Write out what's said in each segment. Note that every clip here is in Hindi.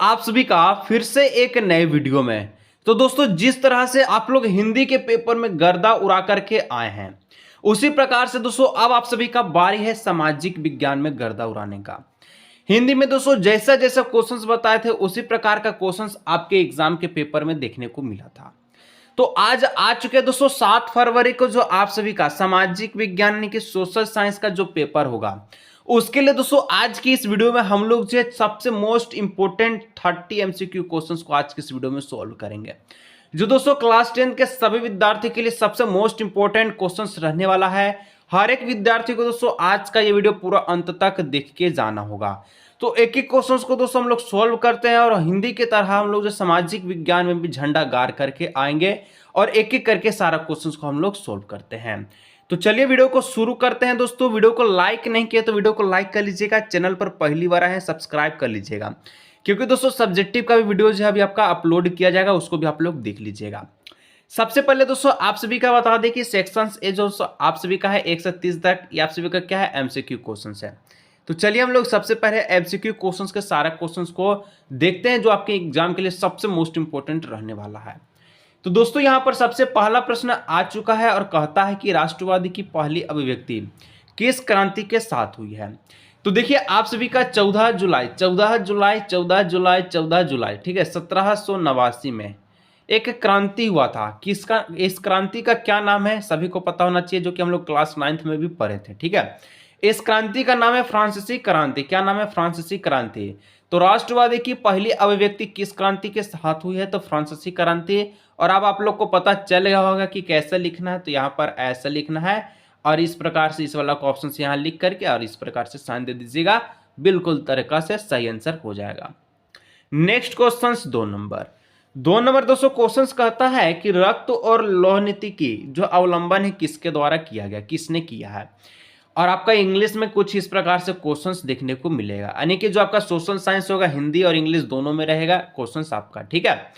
आप सभी का फिर से एक नए वीडियो में। तो दोस्तों, जिस तरह से आप लोग हिंदी के पेपर में गर्दा उड़ा करके आए हैं, उसी प्रकार से दोस्तों अब आप सभी का बारी है सामाजिक विज्ञान में गर्दा उड़ाने का। हिंदी में दोस्तों जैसा जैसा क्वेश्चंस बताए थे उसी प्रकार का क्वेश्चंस आपके एग्जाम के पेपर में देखने को मिला था। तो आज आ चुके हैं दोस्तों 7 फरवरी को जो आप सभी का सामाजिक विज्ञान यानी कि सोशल साइंस का जो पेपर होगा, उसके लिए दोस्तों आज की इस वीडियो में हम लोग जो सबसे मोस्ट इंपोर्टेंट 30 एमसीक्यू क्वेश्चंस को आज की इस वीडियो में सॉल्व करेंगे, जो दोस्तों क्लास 10 के सभी विद्यार्थी के लिए सबसे मोस्ट इंपोर्टेंट क्वेश्चंस रहने वाला है। हर एक विद्यार्थी को दोस्तों आज का ये वीडियो पूरा अंत तक देख के जाना होगा। तो एक एक क्वेश्चंस को दोस्तों हम लोग सॉल्व करते हैं और हिंदी की तरह हम लोग जो सामाजिक विज्ञान में भी झंडा गाड़ करके आएंगे और एक एक करके सारा क्वेश्चंस को हम लोग सॉल्व करते हैं। तो चलिए वीडियो को शुरू करते हैं। दोस्तों वीडियो को लाइक नहीं किया तो वीडियो को लाइक कर लीजिएगा, चैनल पर पहली बार आए हैं सब्सक्राइब कर लीजिएगा, क्योंकि दोस्तों सब्जेक्टिव का भी वीडियो जो है अभी आपका अपलोड किया जाएगा, उसको भी आप लोग देख लीजिएगा। सबसे पहले दोस्तों आप सभी का बता दें कि सेक्शंस ए जो आप सभी का है 1 से 30 तक, ये आप सभी का क्या है एमसीक्यू क्वेश्चंस है। तो चलिए हम लोग सबसे पहले एमसीक्यू क्वेश्चंस के सारे क्वेश्चंस को देखते हैं जो आपके एग्जाम के लिए सबसे मोस्ट इंपोर्टेंट रहने वाला है। तो दोस्तों यहां पर सबसे पहला प्रश्न आ चुका है और कहता है कि राष्ट्रवादी की पहली अभिव्यक्ति किस क्रांति के साथ हुई है। तो देखिए आप सभी का 14 जुलाई 14 जुलाई 14 जुलाई 14 जुलाई ठीक है 1789 में एक क्रांति हुआ था। किसका, इस क्रांति का क्या नाम है सभी को पता होना चाहिए, जो कि हम लोग क्लास 9th में भी पढ़े थे। ठीक है, इस क्रांति का नाम है फ्रांसीसी क्रांति। क्या नाम है? फ्रांसीसी क्रांति। तो राष्ट्रवादी की पहली अभिव्यक्ति किस क्रांति के साथ हुई है? तो फ्रांसीसी क्रांति। और अब आप लोग को पता चल गया होगा कि कैसे लिखना है। तो यहाँ पर ऐसा लिखना है और इस प्रकार से इस वाला ऑप्शन से यहाँ लिख करके और इस प्रकार से साइन दे दीजिएगा, बिल्कुल तरीका से सही आंसर हो जाएगा। नेक्स्ट क्वेश्चन 2 नंबर दोस्तों क्वेश्चन कहता है कि रक्त और लौह नीति की जो अवलंबन है किसके द्वारा किया गया, किसने किया है। और आपका इंग्लिश में कुछ इस प्रकार से क्वेश्चंस देखने को मिलेगा, यानी कि जो आपका सोशल साइंस होगा हिंदी और इंग्लिश दोनों में रहेगा क्वेश्चंस आपका। ठीक है,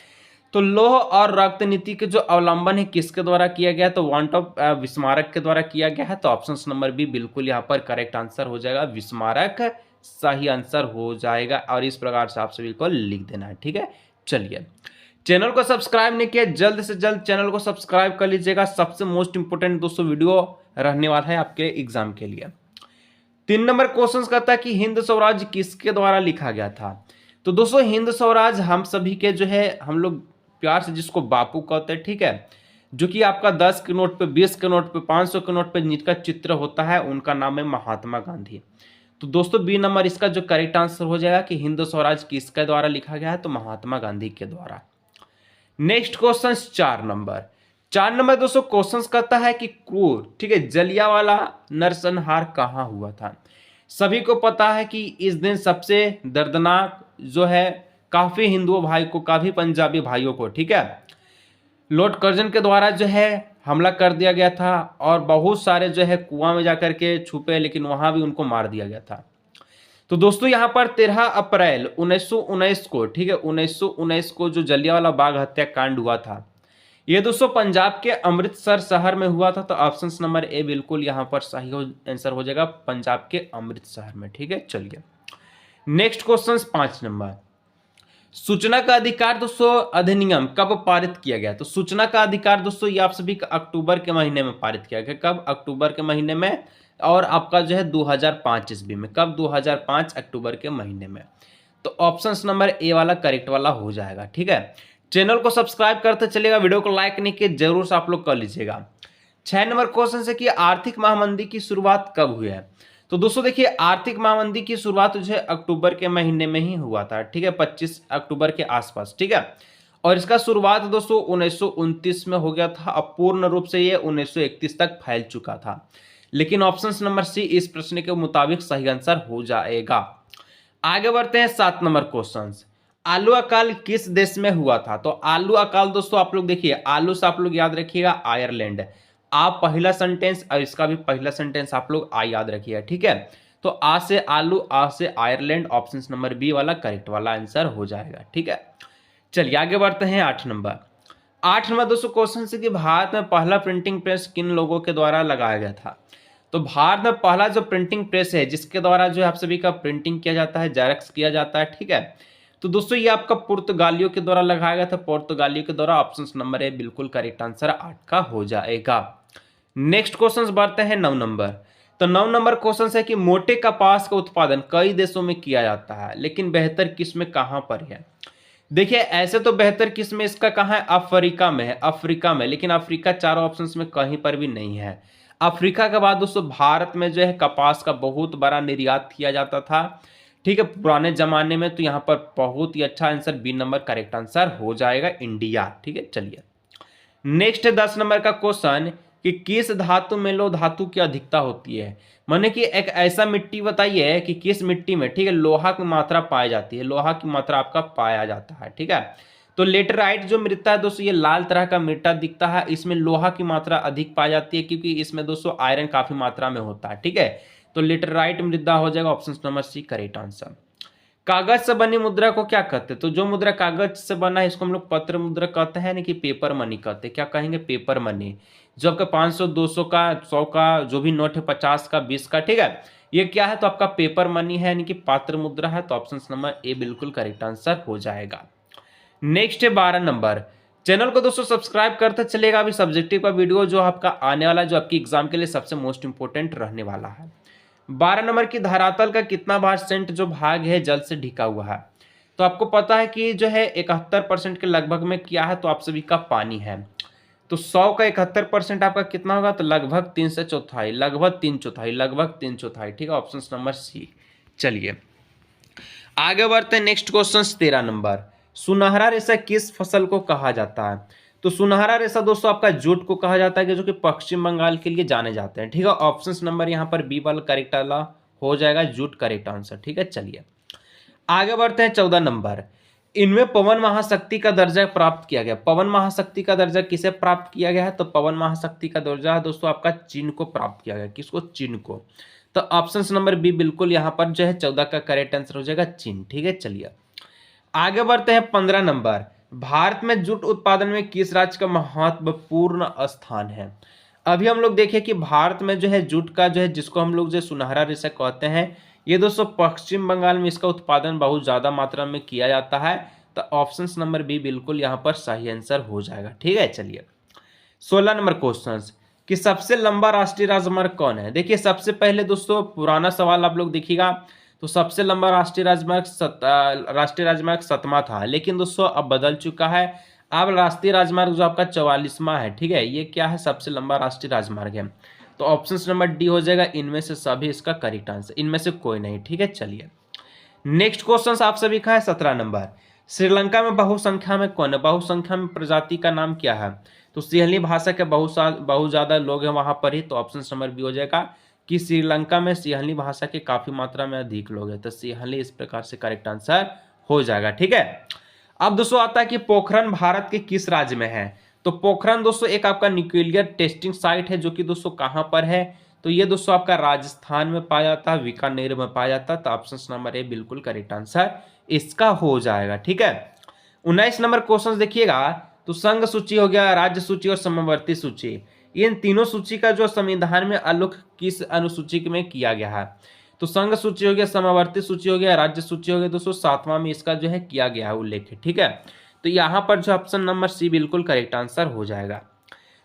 तो लौह और रक्त नीति के जो अवलंबन है किसके द्वारा किया गया, तो वॉन्ट ऑफ विस्मारक के द्वारा किया गया है। तो ऑप्शन नंबर बी बिल्कुल यहाँ पर करेक्ट आंसर हो जाएगा, विस्मारक सही आंसर हो जाएगा। और इस प्रकार से आप सभी को लिख देना है। ठीक है, चलिए चैनल को सब्सक्राइब नहीं किया, जल्द से जल्द चैनल को सब्सक्राइब कर लीजिएगा। सबसे मोस्ट इंपोर्टेंट दोस्तों वीडियो रहने वाला है आपके एग्जाम के लिए। 3 नंबर क्वेश्चन कहता है कि हिंद स्वराज किसके द्वारा लिखा गया था। तो दोस्तों हिंद स्वराज हम सभी के जो है हम लोग प्यार से जिसको बापू कहते हैं, ठीक है, जो कि आपका 10 के नोट पे, 20 के नोट पे, 500 के नोट पे जिनका चित्र होता है उनका नाम है महात्मा गांधी। तो दोस्तों बी नंबर इसका जो करेक्ट आंसर हो जाएगा कि हिंद स्वराज किसके द्वारा लिखा गया है, तो महात्मा गांधी के द्वारा। नेक्स्ट क्वेश्चन 4 नंबर दोस्तों क्वेश्चन कहता है कि क्रूर, ठीक है, जलियांवाला नरसंहार कहाँ हुआ था। सभी को पता है कि इस दिन सबसे दर्दनाक जो है काफी हिंदुओं भाई को, काफी पंजाबी भाइयों को, ठीक है, लॉर्ड कर्जन के द्वारा जो है हमला कर दिया गया था और बहुत सारे जो है कुआं में जाकर के छुपे, लेकिन वहां भी उनको मार दिया गया था। तो दोस्तों यहाँ पर 13 अप्रैल 1919 को, ठीक है, 1919 को जो जलियांवाला बाग हत्याकांड हुआ था, ये दोस्तों पंजाब के अमृतसर शहर में हुआ था। तो ऑप्शन नंबर ए बिल्कुल यहाँ पर सही आंसर हो जाएगा, पंजाब के अमृतसर में। ठीक है, चलिए नेक्स्ट क्वेश्चन 5 नंबर, सूचना का अधिकार दोस्तों अधिनियम कब पारित किया गया। तो सूचना का अधिकार दोस्तों ये आप सभी का अक्टूबर के महीने में पारित किया गया। कब? अक्टूबर के महीने में। और आपका जो है 2005 ईस्वी में। कब? 2005 अक्टूबर के महीने में। तो ऑप्शन नंबर ए वाला करेक्ट वाला हो जाएगा। ठीक है, चैनल को सब्सक्राइब करते चलेगा, वीडियो को लाइक नहीं किए जरूर से आप लोग कर लीजिएगा। 6 नंबर क्वेश्चन है कि आर्थिक महामंदी की शुरुआत कब हुई है। तो दोस्तों देखिए आर्थिक महामंदी की शुरुआत जो है अक्टूबर के महीने में ही हुआ था। ठीक है, 25 अक्टूबर के आसपास। ठीक है, और इसका शुरुआत दोस्तों 1929 में हो गया था। अब पूर्ण रूप से ये 1931 तक फैल चुका था, लेकिन ऑप्शन नंबर सी इस प्रश्न के मुताबिक सही आंसर हो जाएगा। आगे बढ़ते हैं 7 नंबर क्वेश्चन, आलू अकाल किस देश में हुआ था। तो आलू अकाल दोस्तों आप लोग देखिए, आलू से आप लोग याद रखिएगा आयरलैंड। आप पहला सेंटेंस और इसका भी पहला सेंटेंस आप लोग याद रखिएगा। ठीक है, तो आ से आलू, आ से आयरलैंड, ऑप्शन नंबर बी वाला करेक्ट वाला आंसर हो जाएगा। ठीक है, चलिए आगे बढ़ते हैं 8 नंबर दोस्तों क्वेश्चन से कि भारत में पहला प्रिंटिंग प्रेस किन लोगों के द्वारा लगाया गया था। तो भारत में पहला जो प्रिंटिंग प्रेस है जिसके द्वारा जो है आप सभी का प्रिंटिंग किया जाता है, जेरॉक्स किया जाता है, ठीक है, तो दोस्तों ये आपका पुर्तगालियों के द्वारा लगाया गया था, पुर्तगालियों के द्वारा। ऑप्शन नंबर ए बिल्कुल करेक्ट आंसर 8 का हो जाएगा। नेक्स्ट क्वेश्चन बढ़ते हैं 9 नंबर। तो 9 नंबर क्वेश्चन है कि मोटे कपास का उत्पादन कई देशों में किया जाता है, लेकिन बेहतर किस्म कहां पर है? देखिए ऐसे तो बेहतर किस्म इसका कहाँ है, अफ्रीका में है, अफ्रीका में। लेकिन अफ्रीका चारों ऑप्शंस में कहीं पर भी नहीं है। अफ्रीका के बाद दोस्तों भारत में जो है कपास का बहुत बड़ा निर्यात किया जाता था, ठीक है, पुराने जमाने में। तो यहाँ पर बहुत ही अच्छा answer B number correct answer हो जाएगा, इंडिया। ठीक है, चलिए नेक्स्ट 10 नंबर का क्वेश्चन कि किस धातु में लौह धातु की अधिकता होती है? माने कि एक ऐसा मिट्टी बताइए कि किस मिट्टी में, ठीक है, लोहा की मात्रा पाई जाती है, लोहा की मात्रा आपका पाया जाता है। ठीक है, तो लेटराइट जो मृदा है दोस्तों, ये लाल तरह का मृदा दिखता है, इसमें लोहा की मात्रा अधिक पाई जाती है क्योंकि इसमें दोस्तों आयरन काफी मात्रा में होता है। ठीक है, तो लेटराइट मृदा हो जाएगा option number C correct answer. कागज से बनी मुद्रा को क्या कहते हैं? तो जो मुद्रा कागज से बना है इसको हम लोग पत्र मुद्रा कहते हैं, ना कि पेपर मनी कहते हैं। क्या कहेंगे? Paper money. जो आपका 500, 200 का, 100 का जो भी नोट है, 50 का, 20 का, ठीक है, ये क्या है? तो आपका पेपर मनी है, यानी कि पात्र मुद्रा है। तो ऑप्शन नंबर ए बिल्कुल करेक्ट आंसर हो जाएगा। नेक्स्ट है 12 नंबर। चैनल को दोस्तों सब्सक्राइब करते चलेगा। अभी सब्जेक्टिव का वीडियो जो आपका आने वाला, जो आपकी एग्जाम के लिए सबसे मोस्ट इंपोर्टेंट रहने वाला है। 12 नंबर की धरातल का कितना % जो भाग है जल से ढका हुआ है? तो आपको पता है कि जो है 71% के लगभग में क्या है? तो आप सभी का पानी है। तो 100 का 71% आपका कितना होगा? तो लगभग 3/4, लगभग 3/4, लगभग 3/4। ठीक है, ऑप्शन नंबर सी। चलिए आगे बढ़ते हैं। Next question 13 number. सुनहरा रेशा किस फसल को कहा जाता है? तो सुनहरा रेशा दोस्तों आपका जूट को कहा जाता है, कि जो कि पश्चिम बंगाल के लिए जाने जाते हैं। ठीक है, ऑप्शन नंबर यहाँ पर बी वाला करेक्ट वाला हो जाएगा, जूट करेक्ट आंसर। ठीक है, चलिए आगे बढ़ते हैं 14 नंबर। इनमें पवन महाशक्ति का दर्जा प्राप्त किया गया। पवन महाशक्ति का दर्जा किसे प्राप्त किया गया है? तो पवन महाशक्ति का दर्जा दोस्तों आपका चीन को प्राप्त किया गया। किसको? चीन को। तो ऑप्शन नंबर बी बिल्कुल यहाँ पर जो है 14 का करेक्ट आंसर हो जाएगा, चीन। ठीक है, चलिए आगे बढ़ते हैं 15 नंबर। भारत में जूट उत्पादन में किस राज्य का महत्वपूर्ण स्थान है? अभी हम लोग देखें कि भारत में जो है जूट का जो है, जिसको हम लोग जो सुनहरा रेशा कहते हैं, ये दोस्तों पश्चिम बंगाल में इसका उत्पादन बहुत ज्यादा मात्रा में किया जाता है। तो ऑप्शन नंबर बी बिल्कुल यहाँ पर सही आंसर हो जाएगा। ठीक है, चलिए 16 नंबर क्वेश्चन कि सबसे लंबा राष्ट्रीय राजमार्ग कौन है? देखिए सबसे पहले दोस्तों पुराना सवाल आप लोग देखिएगा, तो सबसे लंबा राष्ट्रीय राजमार्ग 7वां था, लेकिन दोस्तों अब बदल चुका है। अब राष्ट्रीय राजमार्ग जो आपका 44वां है। ठीक है, ये क्या है? सबसे लंबा राष्ट्रीय राजमार्ग है। तो ऑप्शन नंबर डी हो जाएगा, इनमें से सभी इसका करेक्ट आंसर, इनमें से कोई नहीं। ठीक है, चलिए नेक्स्ट क्वेश्चन आप सभी का है 17 नंबर। श्रीलंका में बहुसंख्या में कौन है? बहुसंख्या में प्रजाति का नाम क्या है? तो सिंहली भाषा के बहुत ज्यादा लोग हैं वहां पर ही। तो ऑप्शन नंबर बी हो जाएगा कि श्रीलंका में सिंहली भाषा के काफी मात्रा में अधिक लोग हैं। तो सिंहली इस प्रकार से करेक्ट आंसर हो जाएगा। ठीक है, अब दोस्तों आता है कि पोखरण भारत के किस राज्य में है? तो पोखरण दोस्तों एक आपका न्यूक्लियर टेस्टिंग साइट है, जो कि दोस्तों कहां पर है? तो ये दोस्तों आपका राजस्थान में पाया जाता है, बीकानेर में पाया जाता है। तो ऑप्शन नंबर ए बिल्कुल करेक्ट आंसर इसका हो जाएगा। ठीक है, 19 नंबर क्वेश्चन देखिएगा। तो संघ सूची हो गया, राज्य सूची और समवर्ती सूची, इन तीनों सूची का जो संविधान में आलोक किस अनुसूची में किया गया है? तो संघ सूची हो गया, समवर्ती सूची हो गया, राज्य सूची हो गया दोस्तों 7वां में इसका जो है किया गया है उल्लेख। ठीक है, तो यहाँ पर जो ऑप्शन नंबर सी बिल्कुल करेक्ट आंसर हो जाएगा।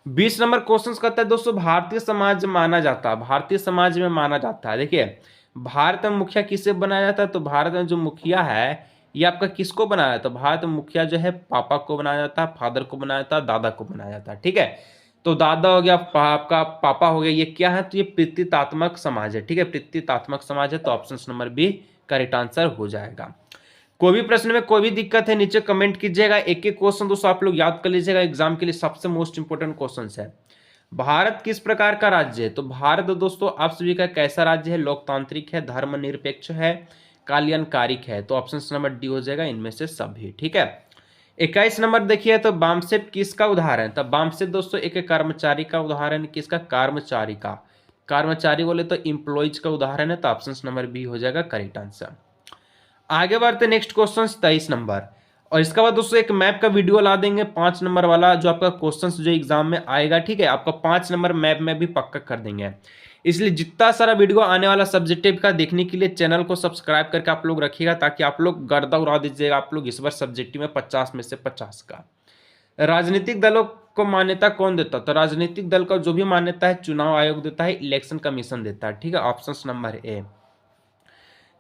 20 नंबर क्वेश्चन कहता है दोस्तों भारतीय समाज माना जाता है, भारतीय समाज में माना जाता है। देखिए भारत में मुखिया किसे बनाया जाता है? तो भारत में जो मुखिया है ये आपका किसको बनाया जाता है? भारत में मुखिया जो है पापा को बनाया जाता है, फादर को बनाया जाता है, दादा को बनाया जाता है। ठीक है, तो दादा हो गया, आपका पापा हो गया, ये क्या है? तो ये पितृतात्मक समाज है। ठीक है, पितृतात्मक समाज है। तो option number B correct answer हो जाएगा। कोई भी प्रश्न में कोई भी दिक्कत है नीचे कमेंट कीजिएगा। एक एक क्वेश्चन दोस्तों आप लोग याद कर लीजिएगा, एग्जाम के लिए सबसे मोस्ट इंपोर्टेंट क्वेश्चन है। भारत किस प्रकार का राज्य है? तो भारत दोस्तों आप सभी का कैसा राज्य है? लोकतांत्रिक है, धर्मनिरपेक्ष है, कल्याणकारिक है। तो ऑप्शन नंबर डी हो जाएगा, इनमें से सभी। ठीक है, 21 नंबर देखिए। तो बामसेफ किसका उदाहरण? तो बामसेफ दोस्तों एक कर्मचारी का उदाहरण। किसका? कर्मचारी का। कर्मचारी बोले तो एम्प्लॉइज का उदाहरण है। तो ऑप्शन नंबर बी हो जाएगा करेक्ट आंसर। आगे बढ़ते नेक्स्ट क्वेश्चन 23 नंबर, और इसके बाद दोस्तों एक मैप का वीडियो ला देंगे 5 नंबर वाला, जो आपका क्वेश्चन जो एग्जाम में आएगा। ठीक है, आपका 5 नंबर मैप में भी पक्का कर देंगे। इसलिए जितना सारा वीडियो आने वाला सब्जेक्टिव का देखने के लिए चैनल को सब्सक्राइब करके आप लोग रखिएगा, ताकि आप लोग गर्दा उड़ा दीजिएगा आप लोग इस बार सब्जेक्टिव में 50 में से 50 का। राजनीतिक दलों को मान्यता कौन देता है? तो राजनीतिक दल का जो भी मान्यता है चुनाव आयोग देता है, इलेक्शन कमीशन देता है, ठीक है। Option number A.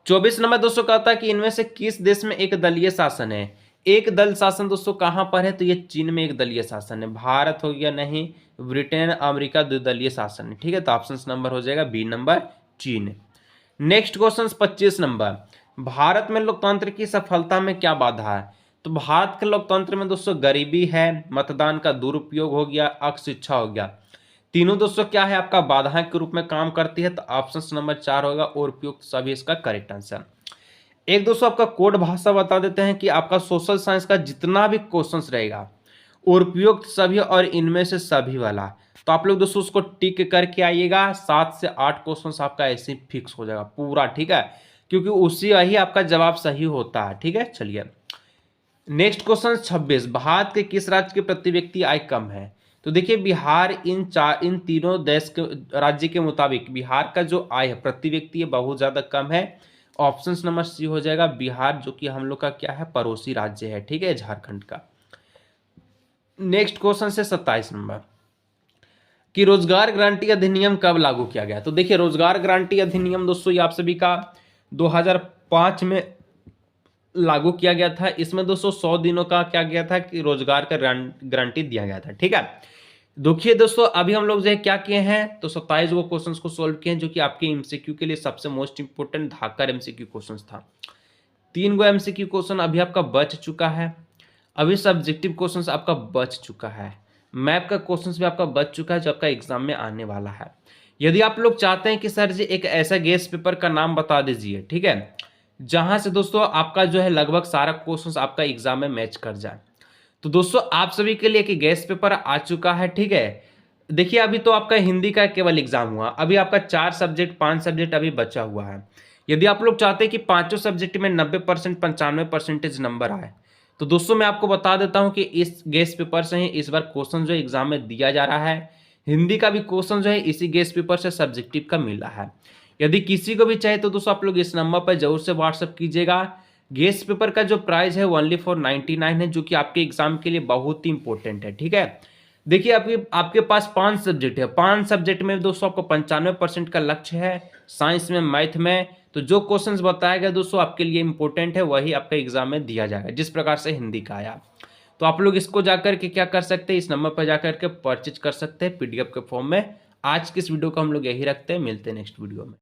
24 नंबर दोस्तों कहता है कि इनमें से किस देश में एक दलीय शासन है? एक दल शासन दोस्तों कहां पर है? तो ये चीन में एक दलीय शासन है। भारत हो गया नहीं, ब्रिटेन, अमेरिका द्विदलीय शासन है, ठीक है। तो ऑप्शन नंबर हो जाएगा बी नंबर, चीन। नेक्स्ट क्वेश्चन 25 नंबर, भारत में लोकतंत्र की सफलता में क्या बाधा है? तो भारत के लोकतंत्र में दोस्तों गरीबी है, मतदान का दुरुपयोग हो गया, अशिक्षा हो गया। तीनों दोस्तों क्या है आपका बाधा के रूप में काम करती है। तो ऑप्शन नंबर 4 होगा और उपयुक्त सभी इसका करेक्ट आंसर। एक दोस्तों आपका कोड भाषा बता देते हैं कि आपका सोशल साइंस का जितना भी क्वेश्चंस रहेगा और उपयुक्त सभी और इनमें से सभी वाला, तो आप लोग दोस्तों उसको टिक करके आइएगा। 7 से 8 क्वेश्चंस आपका ऐसे फिक्स हो जाएगा पूरा, ठीक है, क्योंकि उसी ही आपका जवाब सही होता है, ठीक है। चलिए नेक्स्ट क्वेश्चन 26, भारत के किस राज्य की प्रति व्यक्ति आय कम है? तो देखिए बिहार इन तीनों देश के राज्य के मुताबिक बिहार का जो आय है प्रति व्यक्ति है बहुत ज्यादा कम है। ऑप्शन नंबर सी हो जाएगा बिहार, जो कि हम लोग का क्या है पड़ोसी राज्य है, ठीक है, झारखंड का। नेक्स्ट क्वेश्चन से 27 नंबर कि रोजगार गारंटी अधिनियम कब लागू किया गया? तो देखिए रोजगार गारंटी अधिनियम दोस्तों ये आप सभी का 2005 में लागू किया गया था। इसमें दोस्तों 100 दिनों का क्या गया था कि रोजगार का गारंटी दिया गया था, ठीक है। देखिए दोस्तों अभी हम लोग जो है क्या किए हैं, तो 27 गो क्वेश्चंस को सॉल्व किए हैं, जो कि आपके एमसीक्यू के लिए सबसे मोस्ट इंपोर्टेंट धाकर एमसीक्यू क्वेश्चंस था। 3 गो एमसीक्यू क्वेश्चन अभी आपका बच चुका है, अभी सब्जेक्टिव क्वेश्चंस आपका बच चुका है, मैप का क्वेश्चंस भी आपका बच चुका है जो आपका एग्जाम में आने वाला है। यदि आप लोग चाहते हैं कि सर जी एक ऐसा गेस्ट पेपर का नाम बता दीजिए, ठीक है, जहां से दोस्तों आपका जो है लगभग सारा क्वेश्चंस आपका एग्जाम में मैच कर जाए, तो दोस्तों आप सभी के लिए कि गेस्ट पेपर आ चुका है, ठीक है। देखिए अभी तो आपका हिंदी का केवल एग्जाम हुआ, अभी आपका 4 सब्जेक्ट 5 सब्जेक्ट अभी बचा हुआ है। यदि आप लोग चाहते हैं कि पांचों सब्जेक्ट में 90% 95% नंबर आए, तो दोस्तों मैं आपको बता देता हूं कि इस गेस्ट पेपर से ही इस बार क्वेश्चन जो एग्जाम में दिया जा रहा है। हिंदी का भी क्वेश्चन जो है इसी गेस्ट पेपर से सब्जेक्टिव का मिला है। यदि किसी को भी चाहे तो दोस्तों आप लोग इस नंबर पर जरूर से व्हाट्सअप कीजिएगा। गेस्ट पेपर का जो प्राइस है ओनली फॉर 99 है, जो कि आपके एग्जाम के लिए बहुत ही इंपॉर्टेंट है, ठीक है। देखिए आपके पास 5 सब्जेक्ट है, 5 सब्जेक्ट में दोस्तों आपको 95% का लक्ष्य है, साइंस में, मैथ में। तो जो क्वेश्चंस बताया गया दोस्तों आपके लिए इंपॉर्टेंट है वही आपका एग्जाम में दिया जाएगा, जिस प्रकार से हिंदी का आया। तो आप लोग इसको जाकर के क्या कर सकते हैं, इस नंबर पर जाकर के परचेज कर सकते हैं पीडीएफ के फॉर्म में। आज की इस वीडियो को हम लोग यही रखते हैं, मिलते हैं नेक्स्ट वीडियो में।